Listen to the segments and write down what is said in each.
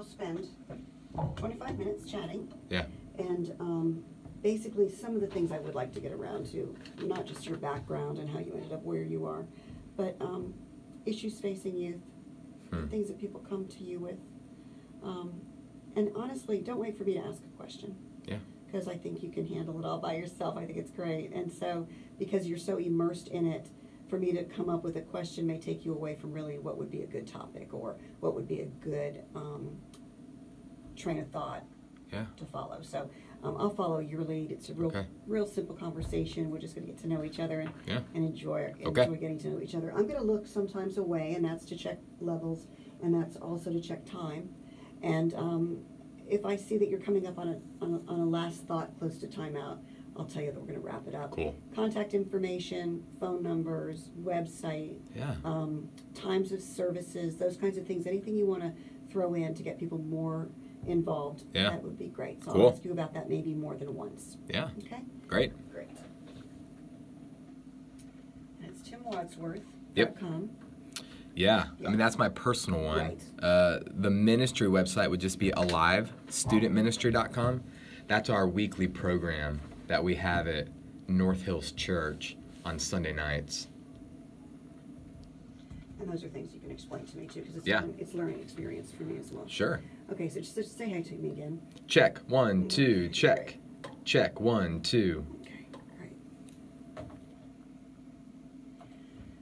spend 25 minutes chatting. Yeah. And basically some of the things I would like to get around to, not just your background and how you ended up where you are, but issues facing youth, things that people come to you with. And honestly, don't wait for me to ask a question. Yeah. Because I think you can handle it all by yourself. I think it's great. And so, because you're so immersed in it, for me to come up with a question may take you away from really what would be a good topic or what would be a good train of thought to follow. So I'll follow your lead. It's a real simple conversation. We're just going to get to know each other and enjoy getting to know each other. I'm going to look sometimes away, and that's to check levels, and that's also to check time. And if I see that you're coming up on a last thought close to timeout, I'll tell you that we're going to wrap it up. Cool. Contact information, phone numbers, website, times of services, those kinds of things. Anything you want to throw in to get people more involved, that would be great. So I'll ask you about that maybe more than once. Yeah. Okay? Great. And it's timwadsworth.com. Yep. Yeah, I mean, that's my personal one. Right. The ministry website would just be alivestudentministry.com. That's our weekly program that we have at North Hills Church on Sunday nights. And those are things you can explain to me, too, because it's learning experience for me as well. Sure. Okay, so just say hi to me again. Check, 1, 2, check. Check, 1, 2.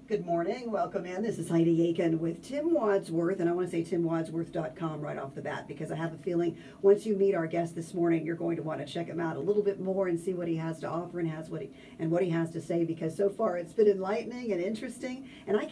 Good morning. Welcome in. This is Heidi Aiken with Tim Wadsworth, and I want to say timwadsworth.com right off the bat because I have a feeling once you meet our guest this morning, you're going to want to check him out a little bit more and see what he has to offer and what he has to say, because so far it's been enlightening and interesting, and I'm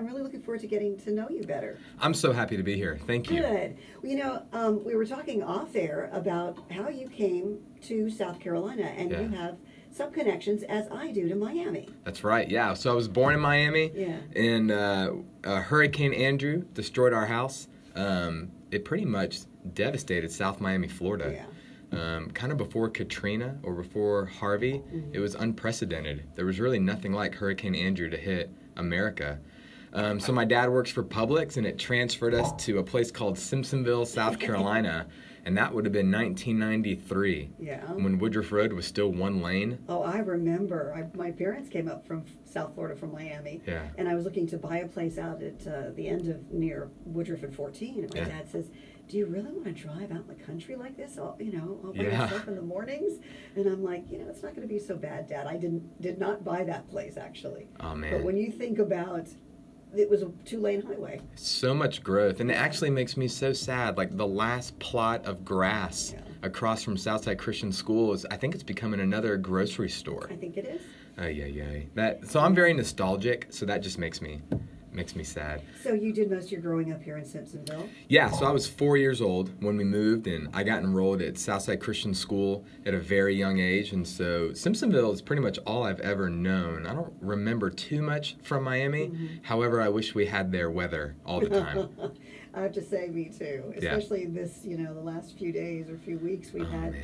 really looking forward to getting to know you better. I'm so happy to be here. Thank you. Good. Well, we were talking off air about how you came to South Carolina, and you have some connections, as I do, to Miami. That's right, yeah. So I was born in Miami, and Hurricane Andrew destroyed our house. It pretty much devastated South Miami, Florida. Kind of before Katrina or before Harvey, it was unprecedented. There was really nothing like Hurricane Andrew to hit America. So my dad works for Publix, and it transferred us to a place called Simpsonville, South Carolina. And that would have been 1993, when Woodruff Road was still one lane. Oh, I remember. My parents came up from South Florida, from Miami, and I was looking to buy a place out at the end of near Woodruff and 14. And my dad says, "Do you really want to drive out in the country like this, all by yourself in the mornings?" And I'm like, it's not going to be so bad, Dad. I did not buy that place, actually. Oh, man. But when you think about it, was a 2-lane highway. So much growth, and it actually makes me so sad. Like the last plot of grass across from Southside Christian School I think it's becoming another grocery store. I think it is. So I'm very nostalgic, so that just makes me sad. So you did most of your growing up here in Simpsonville? Yeah, so I was 4 years old when we moved, and I got enrolled at Southside Christian School at a very young age, and so Simpsonville is pretty much all I've ever known. I don't remember too much from Miami. However, I wish we had their weather all the time. I have to say, me too. Especially this, the last few days or few weeks we've had,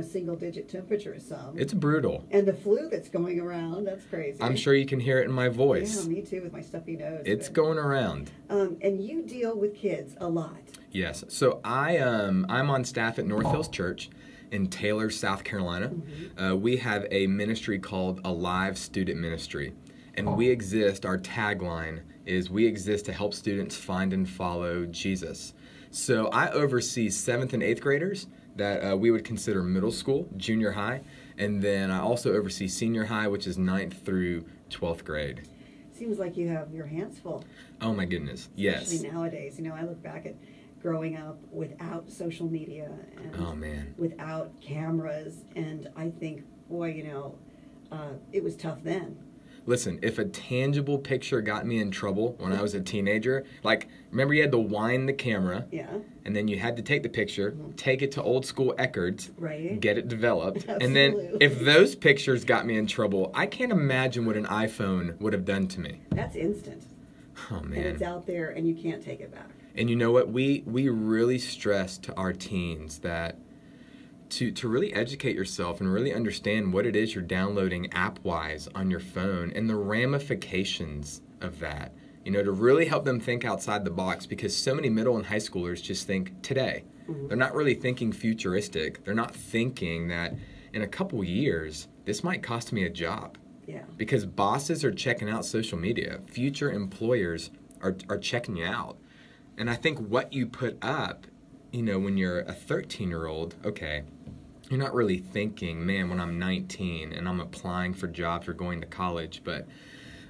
single-digit temperatures some. It's brutal. And the flu that's going around, that's crazy. I'm sure you can hear it in my voice. Yeah, me too, with my stuffy nose. It's going around. And you deal with kids a lot. Yes. So I'm on staff at North Hills Church in Taylor, South Carolina. We have a ministry called Alive Student Ministry. And we exist, our tagline is, we exist to help students find and follow Jesus. So I oversee 7th and 8th graders that we would consider middle school, junior high, and then I also oversee senior high, which is 9th through 12th grade. Seems like you have your hands full. Oh my goodness, yes. Especially nowadays. I look back at growing up without social media and without cameras, and I think, boy, it was tough then. Listen, if a tangible picture got me in trouble when I was a teenager, like, remember you had to wind the camera, and then you had to take the picture, take it to old school Eckerd's, get it developed, and then if those pictures got me in trouble, I can't imagine what an iPhone would have done to me. That's instant. Oh, man. And it's out there, and you can't take it back. And you know what? We really stress to our teens that to really educate yourself and really understand what it is you're downloading app-wise on your phone and the ramifications of that. to really help them think outside the box, because so many middle and high schoolers just think today. Mm-hmm. They're not really thinking futuristic. They're not thinking that in a couple years, this might cost me a job. Yeah. Because bosses are checking out social media. Future employers are checking you out. And I think what you put up, when you're a 13-year-old, okay, you're not really thinking, man, when I'm 19 and I'm applying for jobs or going to college, but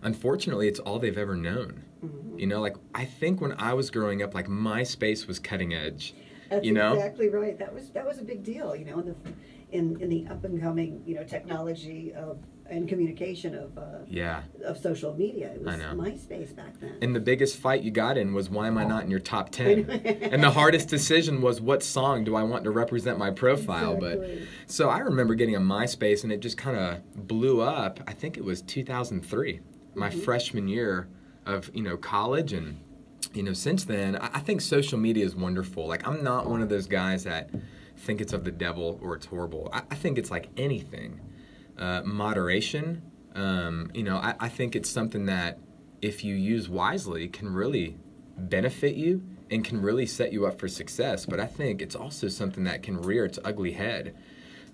unfortunately, it's all they've ever known. Mm-hmm. I think when I was growing up, MySpace was cutting edge. That's exactly right. That was a big deal, in the up and coming, technology and communication of social media. It was MySpace back then. And the biggest fight you got in was, why am I not in your top 10? And the hardest decision was, what song do I want to represent my profile? Exactly. But so I remember getting a MySpace, and it just kind of blew up. I think it was 2003, my freshman year of college. And since then, I think social media is wonderful. I'm not one of those guys that think it's of the devil or it's horrible. I think it's like anything. Moderation, I think it's something that, if you use wisely, can really benefit you and can really set you up for success. But I think it's also something that can rear its ugly head.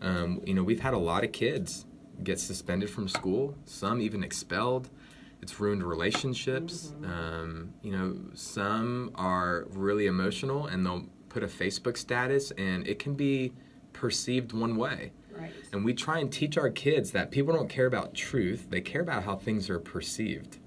We've had a lot of kids get suspended from school, some even expelled. It's ruined relationships. Some are really emotional, and they'll put a Facebook status, and it can be perceived one way. Right. And we try and teach our kids that people don't care about truth. They care about how things are perceived.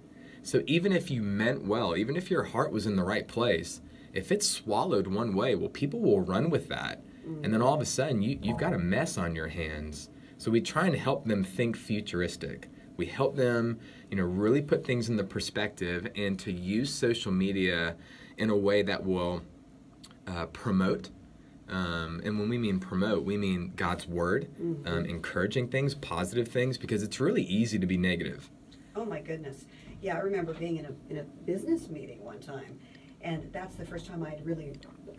So even if you meant well, even if your heart was in the right place, if it's swallowed one way, well, people will run with that. And then all of a sudden, you've got a mess on your hands. So we try and help them think futuristic. We help them, really put things in the perspective, and to use social media in a way that will promote. And when we mean promote, we mean God's word, encouraging things, positive things, because it's really easy to be negative. Oh my goodness. Yeah, I remember being in a business meeting one time, and that's the first time I'd really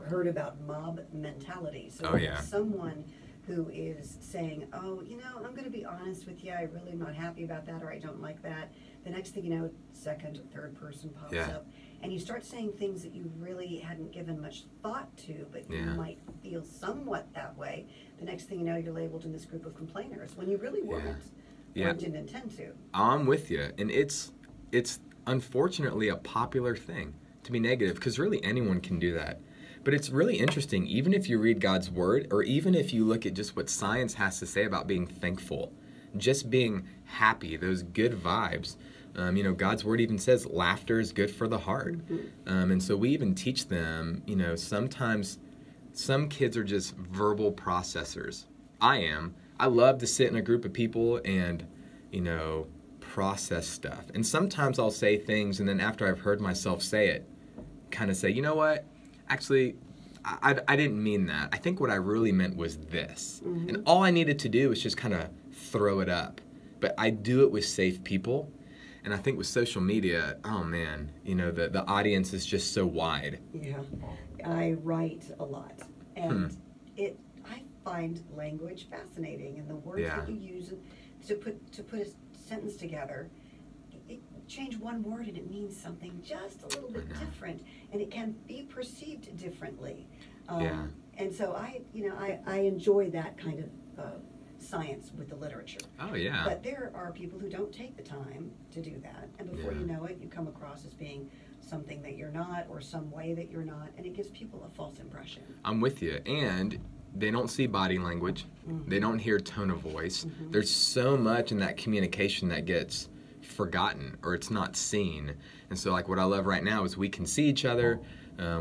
heard about mob mentality. So someone who is saying, oh, I'm going to be honest with you, I really am not happy about that, or I don't like that. The next thing you know, second or third person pops up, and you start saying things that you really hadn't given much thought to, but you might feel somewhat that way. The next thing you know, you're labeled in this group of complainers when you really weren't, or didn't intend to. I'm with you, and it's unfortunately a popular thing to be negative, because really anyone can do that. But it's really interesting, even if you read God's word, or even if you look at just what science has to say about being thankful, just being happy, those good vibes. God's word even says laughter is good for the heart. And so we even teach them, sometimes some kids are just verbal processors. I am. I love to sit in a group of people and, process stuff. And sometimes I'll say things, and then after I've heard myself say it, kind of say, you know what? Actually, I didn't mean that. I think what I really meant was this. And all I needed to do was just kind of throw it up. But I do it with safe people. And I think with social media, oh man, the audience is just so wide. Yeah, I write a lot. And I find language fascinating. And the words that you use to put a sentence together, change one word and it means something just a little bit different, and it can be perceived differently. And so I enjoy that kind of science with the literature. Oh yeah. But there are people who don't take the time to do that, and before you know it, you come across as being something that you're not, or some way that you're not, and it gives people a false impression. I'm with you. And they don't see body language. They don't hear tone of voice. There's so much in that communication that gets forgotten, or it's not seen. And so what I love right now is we can see each other,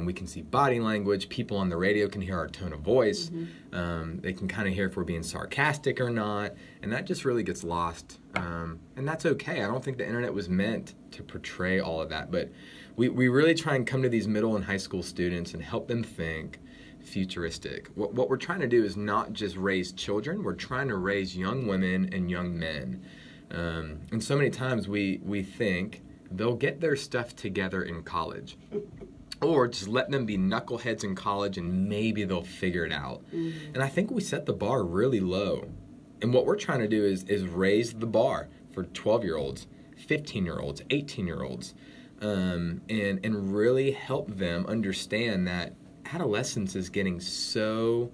we can see body language, people on the radio can hear our tone of voice, they can kind of hear if we're being sarcastic or not, and that just really gets lost, and that's okay. I don't think the internet was meant to portray all of that, but we really try and come to these middle and high school students and help them think futuristic. What we're trying to do is not just raise children, we're trying to raise young women and young men. And so many times we think they'll get their stuff together in college, or just let them be knuckleheads in college and maybe they'll figure it out. And I think we set the bar really low. And what we're trying to do is raise the bar for 12-year-olds, 15-year-olds, 18-year-olds. and really help them understand that adolescence is getting so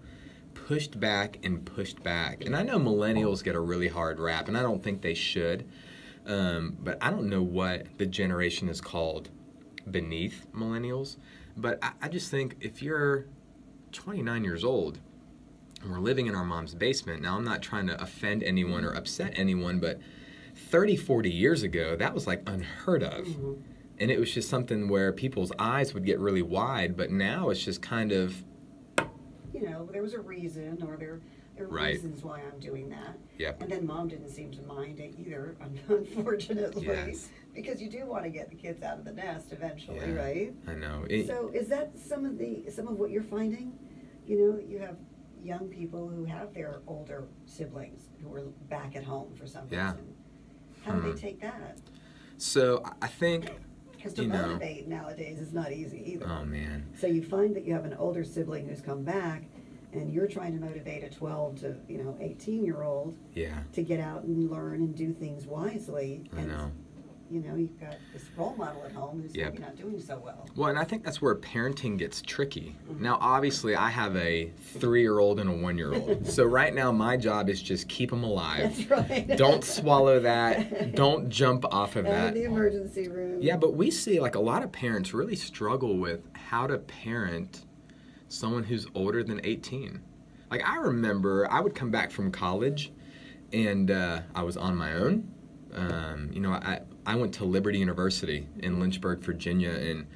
pushed back and pushed back. And I know millennials get a really hard rap, and I don't think they should. But I don't know what the generation is called beneath millennials. But I just think if you're 29 years old and we're living in our mom's basement, now I'm not trying to offend anyone or upset anyone, but 30, 40 years ago, that was like unheard of. Mm-hmm. And it was just something where people's eyes would get really wide, but now it's just kind of... You know, there was a reason, or there are reasons why I'm doing that. Yep. And then Mom didn't seem to mind it either, unfortunately. Yes. Because you do want to get the kids out of the nest eventually, right? I know. So is that some of what you're finding? You know, you have young people who have their older siblings who are back at home for some reason. How do they take that? So I think... Because to motivate nowadays is not easy either. Oh, man. So you find that you have an older sibling who's come back, and you're trying to motivate a 12 to 18-year-old to get out and learn and do things wisely. I know. You know, you've got this role model at home who's maybe not doing so well. Well, and I think that's where parenting gets tricky. Mm-hmm. Now, obviously, I have a 3-year-old and a 1-year-old. So right now, my job is just keep them alive. That's right. Don't swallow that. Don't jump off of that. In the emergency room. Yeah, but we see like a lot of parents really struggle with how to parent someone who's older than 18. Like I remember I would come back from college and I was on my own. I went to Liberty University in Lynchburg, Virginia, and,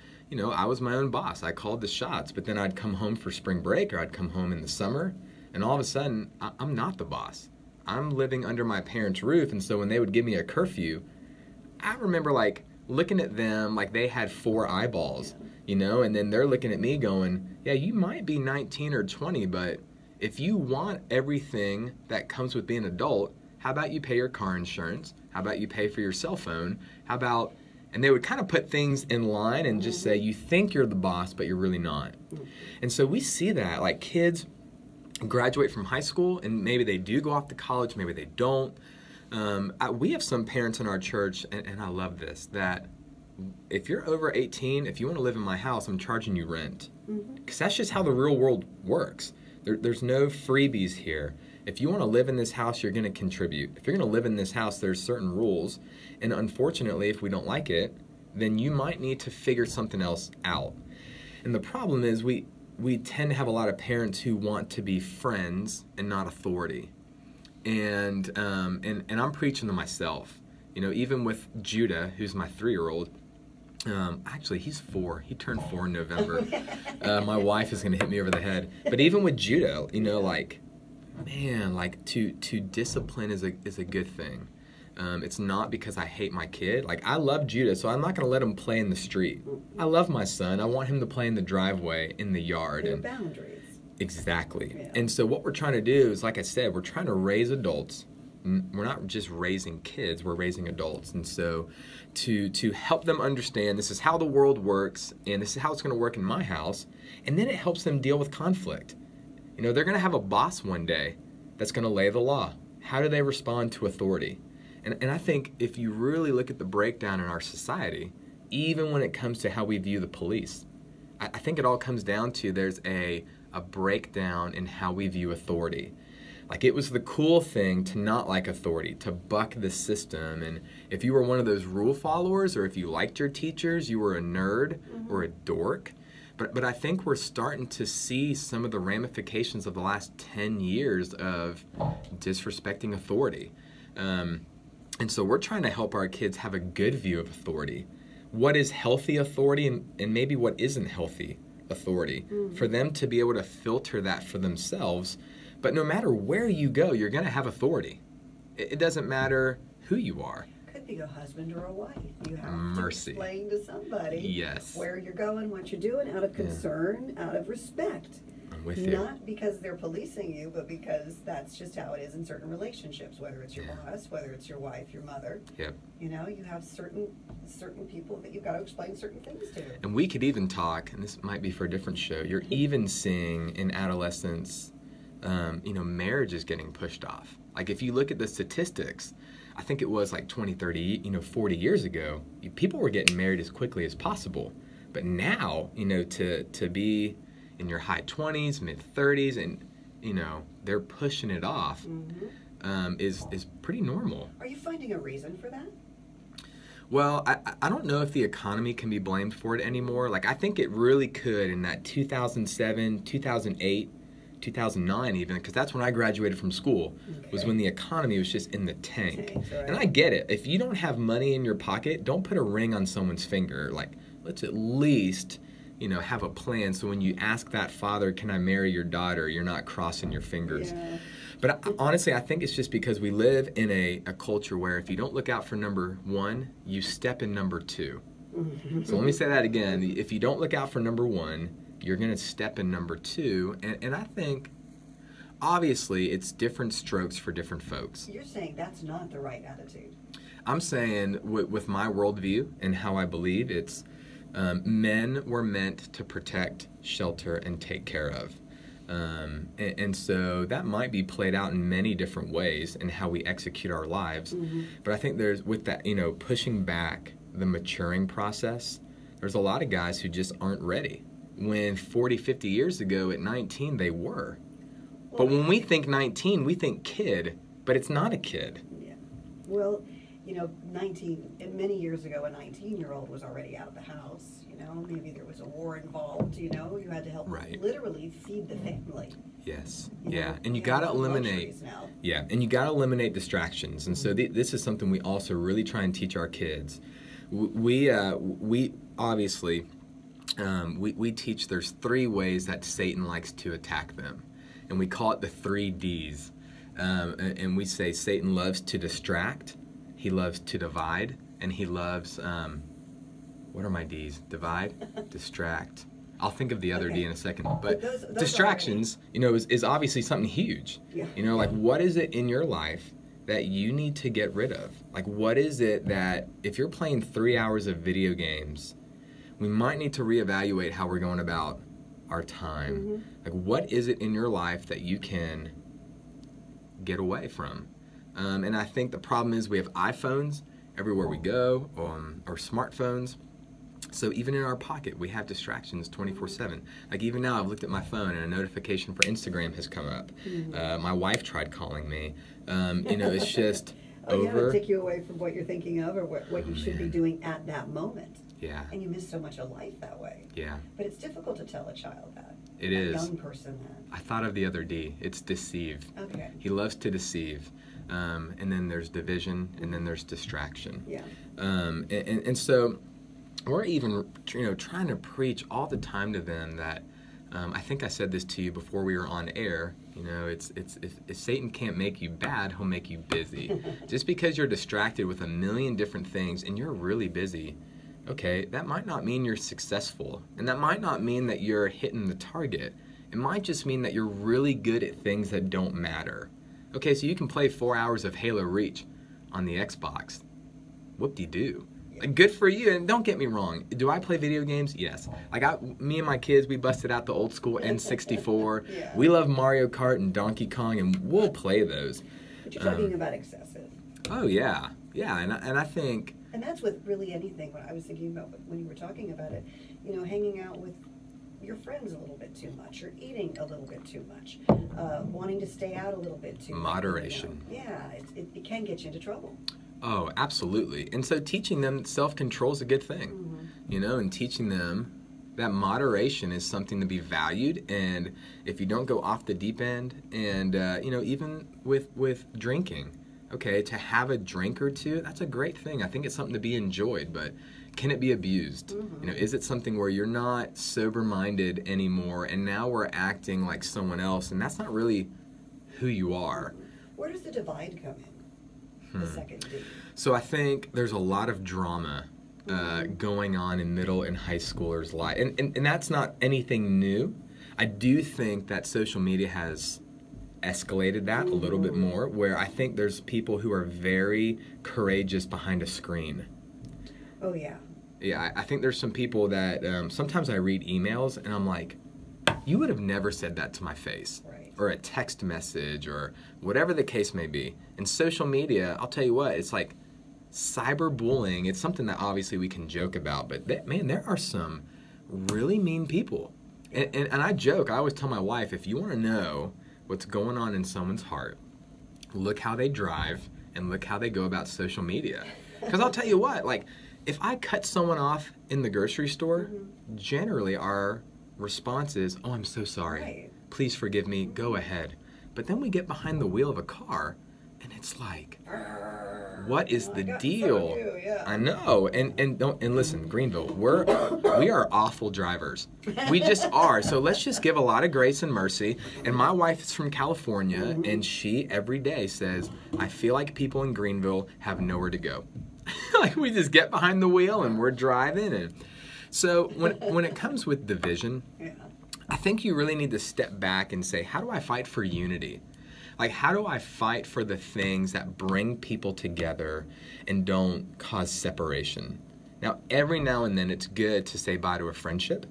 I was my own boss. I called the shots, but then I'd come home for spring break or I'd come home in the summer, and all of a sudden, I'm not the boss. I'm living under my parents' roof, and so when they would give me a curfew, I remember, looking at them like they had 4 eyeballs, and then they're looking at me going, yeah, you might be 19 or 20, but if you want everything that comes with being an adult, how about you pay your car insurance? How about you pay for your cell phone? And they would kind of put things in line and just say, you think you're the boss, but you're really not. And so we see that, like kids graduate from high school and maybe they do go off to college, maybe they don't. We have some parents in our church, and I love this, that if you're over 18, if you want to live in my house, I'm charging you rent. Because that's just how the real world works. There's no freebies here. If you want to live in this house, you're going to contribute. If you're going to live in this house, there's certain rules. And unfortunately, if we don't like it, then you might need to figure something else out. And the problem is we tend to have a lot of parents who want to be friends and not authority. And I'm preaching to myself. Even with Judah, who's my 3-year-old, actually, he's 4. He turned 4 in November. My wife is going to hit me over the head. But even with Judah, to discipline is a good thing. It's not because I hate my kid. I love Judah, so I'm not going to let him play in the street. I love my son. I want him to play in the driveway, in the yard. There are boundaries. Exactly. Yeah. And so what we're trying to do is, like I said, we're trying to raise adults. We're not just raising kids, we're raising adults. And so to help them understand this is how the world works, and this is how it's going to work in my house, and then it helps them deal with conflict. They're going to have a boss one day that's going to lay the law. How do they respond to authority? And I think if you really look at the breakdown in our society, even when it comes to how we view the police, I think it all comes down to there's a breakdown in how we view authority. It was the cool thing to not like authority, to buck the system. And if you were one of those rule followers, or if you liked your teachers, you were a nerd or a dork. But I think we're starting to see some of the ramifications of the last 10 years of disrespecting authority. And so we're trying to help our kids have a good view of authority. What is healthy authority and maybe what isn't healthy authority? For them to be able to filter that for themselves. But no matter where you go, you're going to have authority. It doesn't matter who you are. Could be a husband or a wife. You have to explain to somebody where you're going, what you're doing, out of concern, out of respect. I'm with you. Not because they're policing you, but because that's just how it is in certain relationships, whether it's your boss, whether it's your wife, your mother. Yep. You have certain people that you've got to explain certain things to. And we could even talk, and this might be for a different show, you're even seeing in adolescence, marriage is getting pushed off. If you look at the statistics, I think it was like 20, 30, 40 years ago, people were getting married as quickly as possible. But now, to be in your high 20s, mid 30s, and, they're pushing it off, is pretty normal. Are you finding a reason for that? Well, I don't know if the economy can be blamed for it anymore. Like, I think it really could in that 2007, 2008, 2009 even, because that's when I graduated from school, was when the economy was just in the tank. Right. And I get it. If you don't have money in your pocket, don't put a ring on someone's finger. Like, let's at least, have a plan so when you ask that father, can I marry your daughter, you're not crossing your fingers. Yeah. But honestly, I think it's just because we live in a culture where if you don't look out for number one, you step in number two. So let me say that again. If you don't look out for number one, you're going to step in number two. And I think, obviously, it's different strokes for different folks. You're saying that's not the right attitude. I'm saying with my worldview and how I believe, it's men were meant to protect, shelter, and take care of. And so that might be played out in many different ways in how we execute our lives. But I think there's, with that, pushing back the maturing process, there's a lot of guys who just aren't ready. When 40, 50 years ago at 19, they were. But when we think 19, we think kid, but it's not a kid. Yeah. Well, 19, many years ago, a 19-year-old was already out of the house. Maybe there was a war involved, you had to help literally feed the family. Yes. And you got to eliminate, and you got to eliminate distractions. And so this is something we also really try and teach our kids. We obviously, we teach there's 3 ways that Satan likes to attack them. And we call it the 3 Ds. And we say Satan loves to distract, he loves to divide, and he loves... what are my Ds? Divide, distract. I'll think of the other D in a second. But those distractions, is obviously something huge. Yeah. Like, what is it in your life that you need to get rid of? Like, what is it that, if you're playing 3 hours of video games, we might need to reevaluate how we're going about our time. Like, what is it in your life that you can get away from? And I think the problem is we have iPhones everywhere we go, or smartphones. So even in our pocket, we have distractions 24/7. Like, even now, I've looked at my phone and a notification for Instagram has come up. My wife tried calling me. It's just over. It take you away from what you're thinking of or what you should be doing at that moment. Yeah. And you miss so much of life that way. Yeah. But it's difficult to tell a child that. It is. A young person that. I thought of the other D. It's deceive. Okay. He loves to deceive. And then there's division, and then there's distraction. Yeah. And so we're even, trying to preach all the time to them that, I think I said this to you before we were on air, it's if Satan can't make you bad, he'll make you busy. Just because you're distracted with a million different things and you're really busy, okay, that might not mean you're successful. And that might not mean that you're hitting the target. It might just mean that you're really good at things that don't matter. Okay, so you can play 4 hours of Halo Reach on the Xbox. Whoop-de-doo. Like, good for you, and don't get me wrong. Do I play video games? Yes. Like, me and my kids, we busted out the old school N64. Yeah. We love Mario Kart and Donkey Kong, and we'll play those. But you're talking about excessive. Oh, yeah. Yeah, and I think... And that's with really anything. What I was thinking about when you were talking about it, hanging out with your friends a little bit too much, or eating a little bit too much, wanting to stay out a little bit too much. Moderation. Yeah, it can get you into trouble. Oh, absolutely. And so teaching them self-control is a good thing, and teaching them that moderation is something to be valued. And if you don't go off the deep end, and, even with drinking, okay, to have a drink or two, that's a great thing. I think it's something to be enjoyed, but can it be abused? Is it something where you're not sober-minded anymore, and now we're acting like someone else, and that's not really who you are? Where does the divide come in? The second D. So I think there's a lot of drama going on in middle and high schoolers' life, and that's not anything new. I do think that social media has escalated that a little bit more, where I think there's people who are very courageous behind a screen. Oh, yeah. Yeah, I think there's some people that sometimes I read emails and I'm like, you would have never said that to my face. Right. or a text message or whatever the case may be. And social media, I'll tell you what, it's like cyberbullying. It's something that obviously we can joke about, but there are some really mean people. And I joke, I always tell my wife, if you want to know what's going on in someone's heart, look how they drive and look how they go about social media. Because I'll tell you what, like, if I cut someone off in the grocery store, generally our response is, oh, I'm so sorry. Right. Please forgive me. Go ahead. But then we get behind the wheel of a car, and it's like, what is the deal? So yeah. I know. And listen, Greenville, we are awful drivers. We just are. So let's just give a lot of grace and mercy. And my wife is from California, and she every day says, I feel like people in Greenville have nowhere to go. Like, we just get behind the wheel and we're driving. And so when it comes with division, I think you really need to step back and say, how do I fight for unity? Like, how do I fight for the things that bring people together and don't cause separation? Now, every now and then it's good to say bye to a friendship.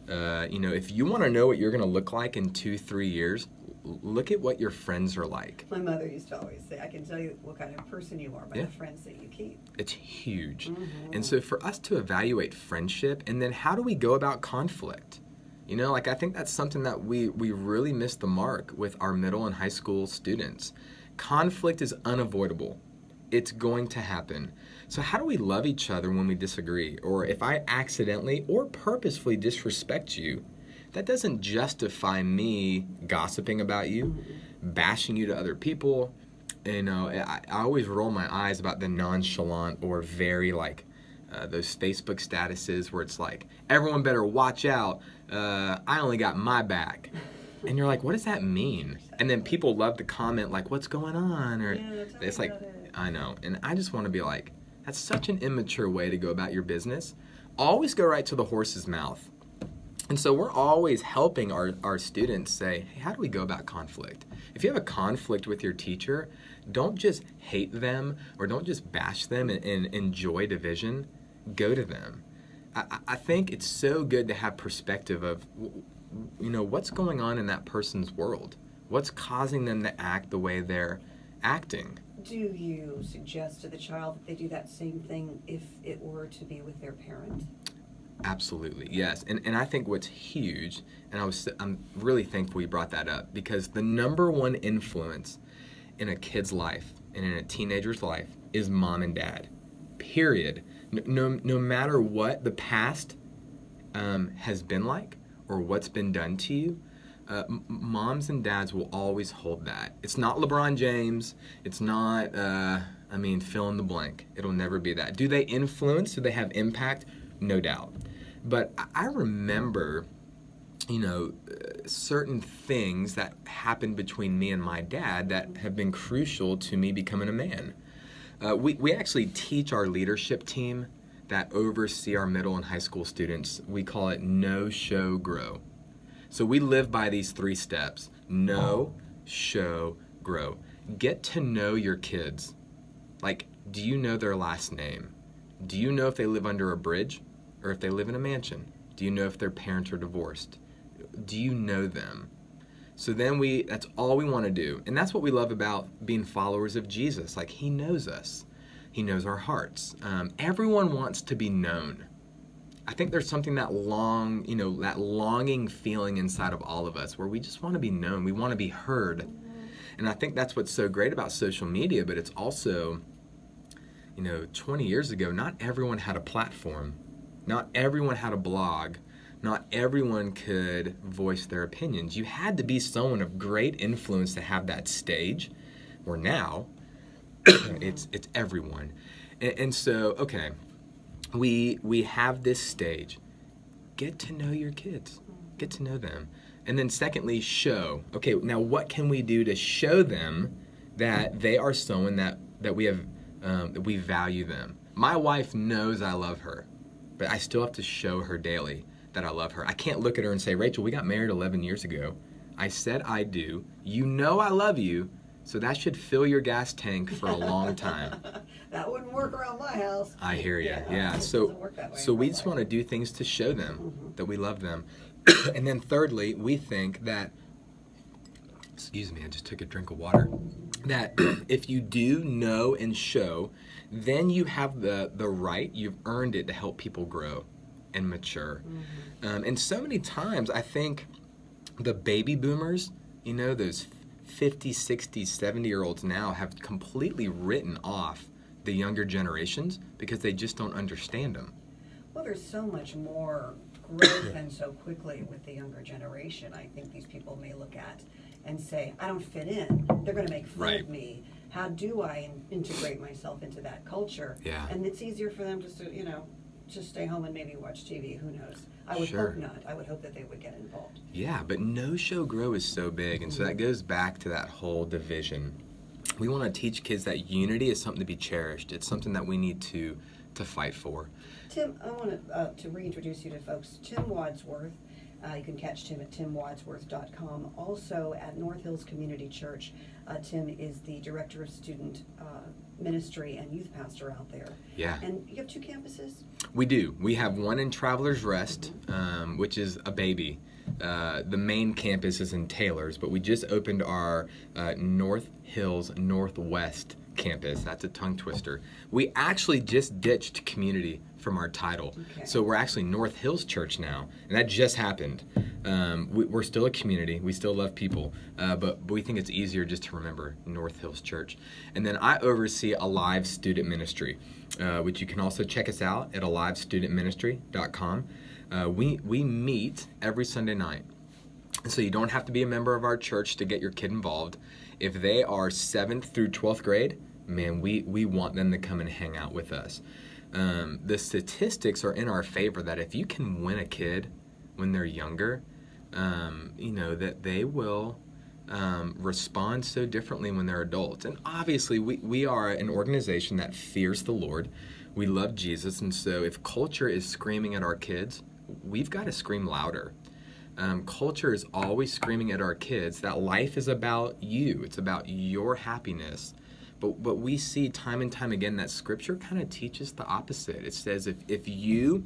If you want to know what you're going to look like in 2-3 years, look at what your friends are like. My mother used to always say, I can tell you what kind of person you are by the friends that you keep. It's huge. And so for us to evaluate friendship, and then how do we go about conflict? I think that's something that we really miss the mark with our middle and high school students. Conflict is unavoidable. It's going to happen. So how do we love each other when we disagree? Or if I accidentally or purposefully disrespect you, that doesn't justify me gossiping about you, bashing you to other people. I always roll my eyes about the nonchalant or very those Facebook statuses where it's like, everyone better watch out. I only got my back. And you're like, what does that mean? And then people love to comment like, what's going on? Or it's like, I know. And I just want to be like, that's such an immature way to go about your business. Always go right to the horse's mouth. And so we're always helping our students say, hey, how do we go about conflict? If you have a conflict with your teacher, don't just hate them or don't just bash them and enjoy division. Go to them. I think it's so good to have perspective of, what's going on in that person's world? What's causing them to act the way they're acting? Do you suggest to the child that they do that same thing if it were to be with their parent? Absolutely, yes. And I think what's huge, and I'm really thankful you brought that up, because the number one influence in a kid's life and in a teenager's life is mom and dad, period. No matter what the past has been like or what's been done to you, moms and dads will always hold that. It's not LeBron James. It's not, fill in the blank. It'll never be that. Do they influence? Do they have impact? No doubt. But I remember, certain things that happened between me and my dad that have been crucial to me becoming a man. We actually teach our leadership team that oversee our middle and high school students. We call it know, show, grow. So we live by these 3 steps: know, show, grow. Get to know your kids. Like, do you know their last name? Do you know if they live under a bridge or if they live in a mansion? Do you know if their parents are divorced? Do you know them? So then that's all we want to do. And that's what we love about being followers of Jesus. Like, he knows us. He knows our hearts. Everyone wants to be known. I think there's something that longing feeling inside of all of us where we just want to be known. We want to be heard. And I think that's what's so great about social media, but it's also, 20 years ago, not everyone had a platform. Not everyone had a blog. Not everyone could voice their opinions. You had to be someone of great influence to have that stage, where now it's everyone. And so, okay, we have this stage. Get to know your kids. Get to know them. And then secondly, show. Okay, now what can we do to show them that they are someone that we have, that we value them? My wife knows I love her, but I still have to show her daily that I love her. I can't look at her and say, Rachel, we got married 11 years ago. I said I do. You know I love you, so that should fill your gas tank for a long time. That wouldn't work around my house. I hear you. Yeah. So we just want to do things to show them that we love them. And then thirdly, we think that excuse me, I just took a drink of water, that if you do know and show, then you have the right, you've earned it to help people grow and mature. And so many times I think the baby boomers, you know, those 50, 60, 70-year-olds now have completely written off the younger generations because they just don't understand them. Well, there's so much more growth and so quickly with the younger generation. I think these people may look at and say, I don't fit in. They're going to make fun of me. How do I integrate myself into that culture? Yeah. And it's easier for them just to, you know, just stay home and maybe watch TV. Who knows? I would hope not. I would hope that they would get involved. Yeah, but no-show grow is so big, and so that goes back to that whole division. We want to teach kids that unity is something to be cherished. It's something that we need to fight for. Tim, I want to reintroduce you to folks. Tim Wadsworth. You can catch Tim at timwadsworth.com. Also at North Hills Community Church, Tim is the Director of Student Ministry and Youth Pastor out there. Yeah. And you have 2 campuses? We do. We have one in Travelers Rest, which is a baby. The main campus is in Taylor's, but we just opened our North Hills Northwest campus. That's a tongue twister. We actually just ditched community from our title. Okay. So we're actually North Hills Church now, and that just happened. We're still a community. We still love people, but we think it's easier just to remember North Hills Church. And then I oversee Alive Student Ministry, which you can also check us out at alivestudentministry.com. We meet every Sunday night. So you don't have to be a member of our church to get your kid involved. If they are 7th through 12th grade, man, we want them to come and hang out with us. The statistics are in our favor that if you can win a kid when they're younger, you know, that they will respond so differently when they're adults. And obviously, we are an organization that fears the Lord. We love Jesus, and so if culture is screaming at our kids, we've got to scream louder. Culture is always screaming at our kids that life is about you. It's about your happiness. But we see time and time again that Scripture kind of teaches the opposite. It says if you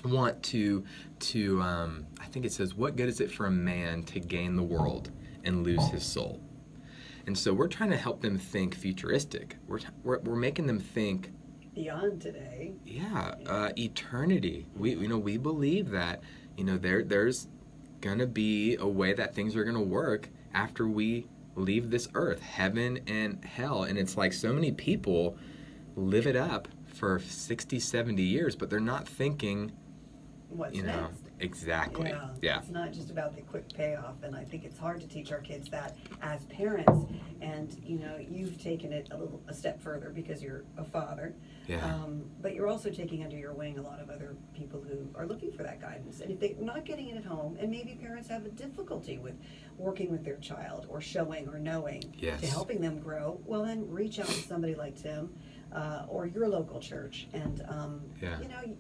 want to I think it says, what good is it for a man to gain the world and lose his soul? And so we're trying to help them think futuristic. We're making them think beyond today. Yeah, eternity. We believe that there's gonna be a way that things are gonna work after we leave this earth, heaven and hell. And it's like so many people live it up for 60, 70 years, but they're not thinking what's next. Exactly. Yeah. It's not just about the quick payoff, and I think it's hard to teach our kids that as parents. And you've taken it a step further because you're a father. Yeah. But you're also taking under your wing a lot of other people who are looking for that guidance. And if they're not getting it at home, and maybe parents have a difficulty with working with their child or showing or knowing to helping them grow, well then reach out to somebody like Tim. Or your local church, and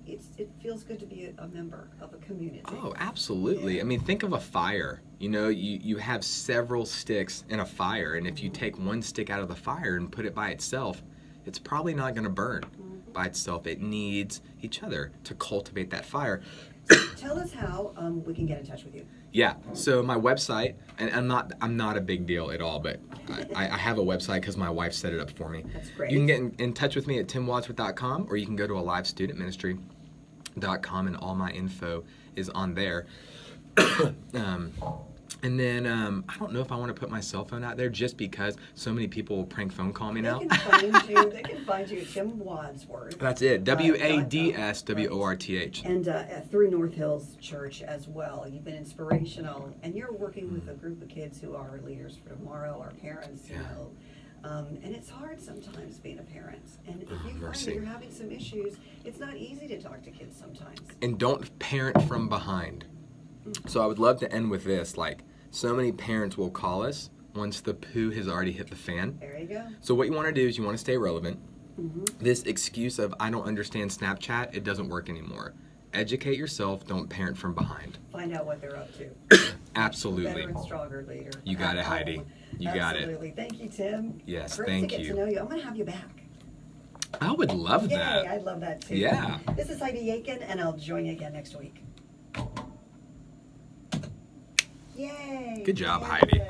it feels good to be a member of a community. Oh, absolutely. Yeah. I mean, think of a fire. You have several sticks in a fire, and if you take one stick out of the fire and put it by itself, it's probably not going to burn by itself. It needs each other to cultivate that fire. Tell us how we can get in touch with you. Yeah, so my website, and I'm not a big deal at all, but I have a website because my wife set it up for me. That's great. You can get in touch with me at timwadsworth.com, or you can go to alivestudentministry.com, and all my info is on there. And then I don't know if I want to put my cell phone out there just because so many people will prank phone call me now. They can find you at Tim Wadsworth. That's it. WADSWORTH. And through North Hills Church as well. You've been inspirational, and you're working with a group of kids who are leaders for tomorrow, our parents, and it's hard sometimes being a parent. And if you find that you're having some issues, it's not easy to talk to kids sometimes. And don't parent from behind. So I would love to end with this. Like, so many parents will call us once the poo has already hit the fan. There you go. So what you want to do is you want to stay relevant. This excuse of, I don't understand Snapchat, it doesn't work anymore. Educate yourself. Don't parent from behind. Find out what they're up to. Absolutely. Better and stronger later. You got it, Heidi. You got it. Absolutely. Thank you, Tim. Yes, Great thank to get you. to know you. I'm going to have you back. I would love that. Yay, I'd love that too. Yeah. This is Heidi Aiken, and I'll join you again next week. Yay! Good job, Heidi.